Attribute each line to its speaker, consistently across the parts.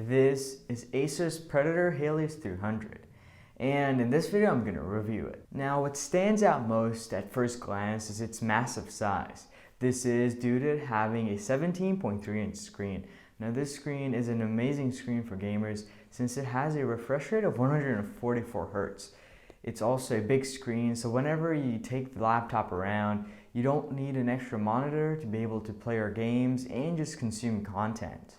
Speaker 1: This is Acer's Predator Helios 300, and in this video I'm going to review it. Now what stands out most at first glance is its massive size. This is due to it having a 17.3-inch screen. Now this screen is an amazing screen for gamers since it has a refresh rate of 144 Hz. It's also a big screen, so whenever you take the laptop around, you don't need an extra monitor to be able to play your games and just consume content.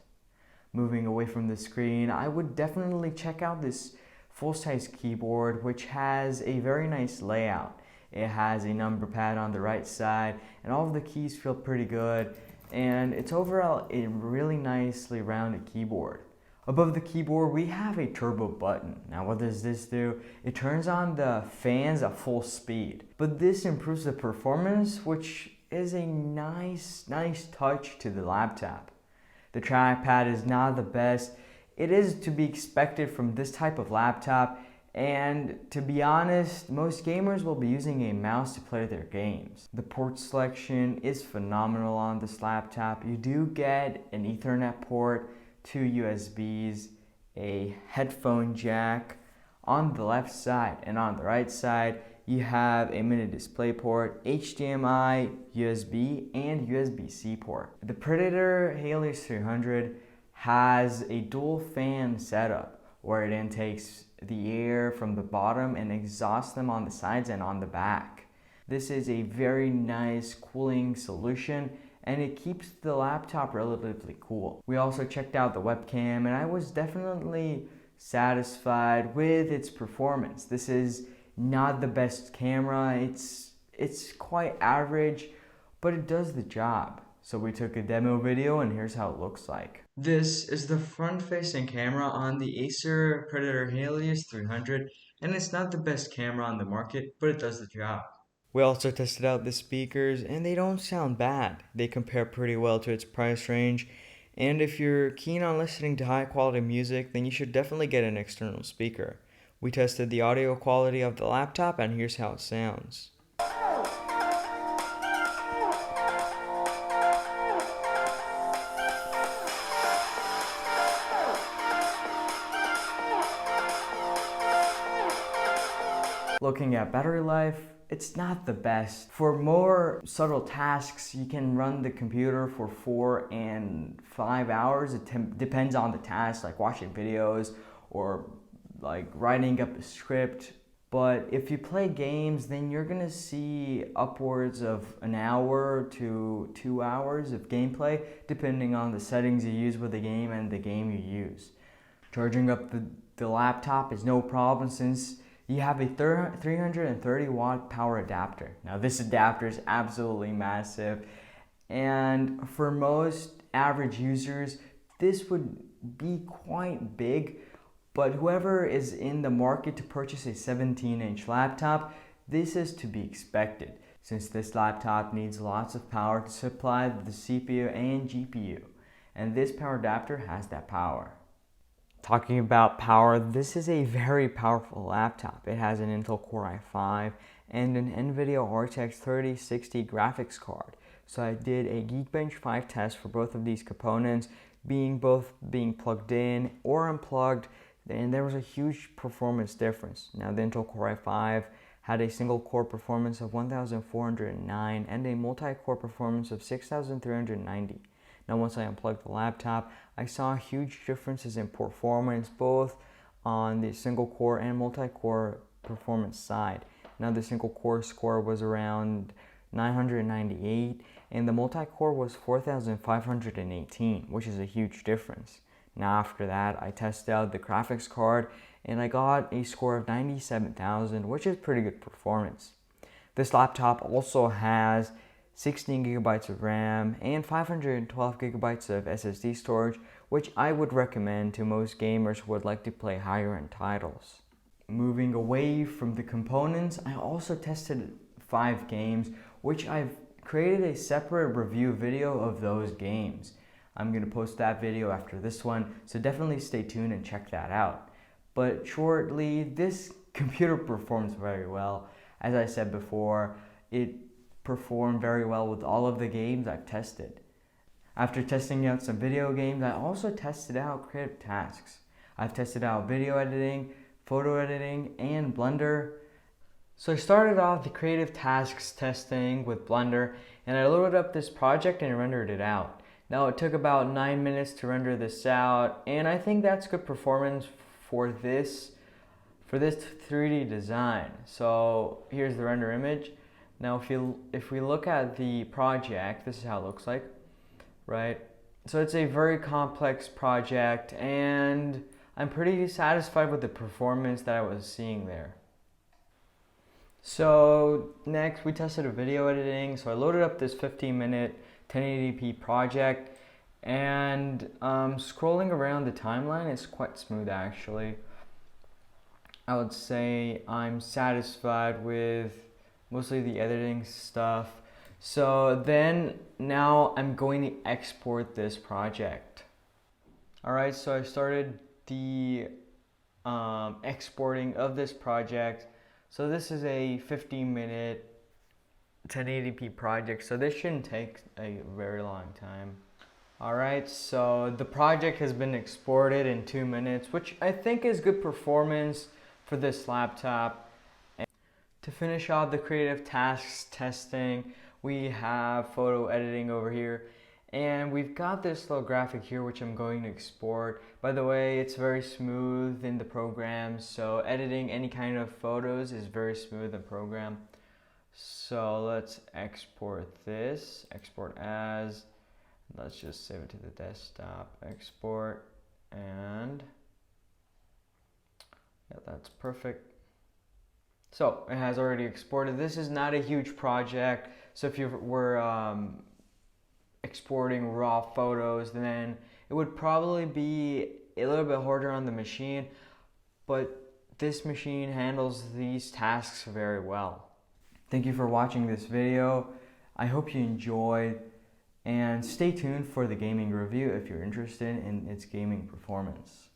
Speaker 1: Moving away from the screen, I would definitely check out this full-size keyboard, which has a very nice layout. It has a number pad on the right side, and all of the keys feel pretty good, and it's overall a really nicely rounded keyboard. Above the keyboard, we have a turbo button. Now what does this do? It turns on the fans at full speed, but this improves the performance, which is a nice touch to the laptop. The trackpad is not the best. It is to be expected from this type of laptop, and to be honest, most gamers will be using a mouse to play their games. The port selection is phenomenal on this laptop. You do get an Ethernet port, 2 USBs, a headphone jack on the left side, and on the right side you have a mini display port, HDMI, USB, and USB-C port. The Predator Helios 300 has a dual fan setup where it intakes the air from the bottom and exhausts them on the sides and on the back. This is a very nice cooling solution, and it keeps the laptop relatively cool. We also checked out the webcam, and I was definitely satisfied with its performance. This is not the best camera, it's quite average, but it does the job. So we took a demo video, and here's how it looks like. This is the front-facing camera on the Acer Predator Helios 300, and it's not the best camera on the market, but it does the job. We also tested out the speakers, and they don't sound bad. They compare pretty well to its price range, and if you're keen on listening to high-quality music, then you should definitely get an external speaker. We tested the audio quality of the laptop, and here's how it sounds. Looking at battery life, it's not the best. For more subtle tasks, you can run the computer for 4 and 5 hours. It depends on the task, like watching videos or like writing up a script. But if you play games, then you're gonna see upwards of an hour to 2 hours of gameplay, depending on the settings you use with the game and the game you use. Charging up the laptop is no problem since you have a 330 watt power adapter. Now this adapter is absolutely massive, and for most average users, this would be quite big, but whoever is in the market to purchase a 17-inch laptop, this is to be expected, since this laptop needs lots of power to supply the CPU and GPU, and this power adapter has that power. Talking about power, this is a very powerful laptop. It has an Intel Core i5 and an NVIDIA RTX 3060 graphics card. So I did a Geekbench 5 test for both of these components, both being plugged in or unplugged, and there was a huge performance difference. Now the Intel Core i5 had a single core performance of 1409 and a multi-core performance of 6390. Now once I unplugged the laptop, I saw huge differences in performance both on the single core and multi-core performance side. Now the single core score was around 998 and the multi-core was 4518, which is a huge difference. Now after that, I tested out the graphics card and I got a score of 97,000, which is pretty good performance. This laptop also has 16 gigabytes of RAM and 512 gigabytes of SSD storage, which I would recommend to most gamers who would like to play higher end titles. Moving away from the components, I also tested 5 games, which I've created a separate review video of those games. I'm going to post that video after this one, so definitely stay tuned and check that out. But shortly, this computer performs very well. As I said before, it performed very well with all of the games I've tested. After testing out some video games, I also tested out creative tasks. I've tested out video editing, photo editing, and Blender. So I started off the creative tasks testing with Blender, and I loaded up this project and rendered it out. Now it took about 9 minutes to render this out, and I think that's good performance for this 3D design. So here's the render image. Now if we look at the project, this is how it looks like, right? So it's a very complex project, and I'm pretty satisfied with the performance that I was seeing there. So next we tested a video editing. So I loaded up this 15-minute 1080p project, and scrolling around the timeline is quite smooth actually. I would say I'm satisfied with mostly the editing stuff. So then now I'm going to export this project. Alright, so I started the exporting of this project. So this is a 15-minute 1080p project, so this shouldn't take a very long time. Alright, so the project has been exported in 2 minutes, which I think is good performance for this laptop. And to finish off the creative tasks testing, we have photo editing over here, and we've got this little graphic here which I'm going to export. By the way, it's very smooth in the program, so editing any kind of photos is very smooth in the program. So let's export this, export as, let's just save it to the desktop, export, and yeah, that's perfect. So it has already exported. This is not a huge project, so if you were exporting raw photos, then it would probably be a little bit harder on the machine, but this machine handles these tasks very well. Thank you for watching this video. I hope you enjoyed, and stay tuned for the gaming review if you're interested in its gaming performance.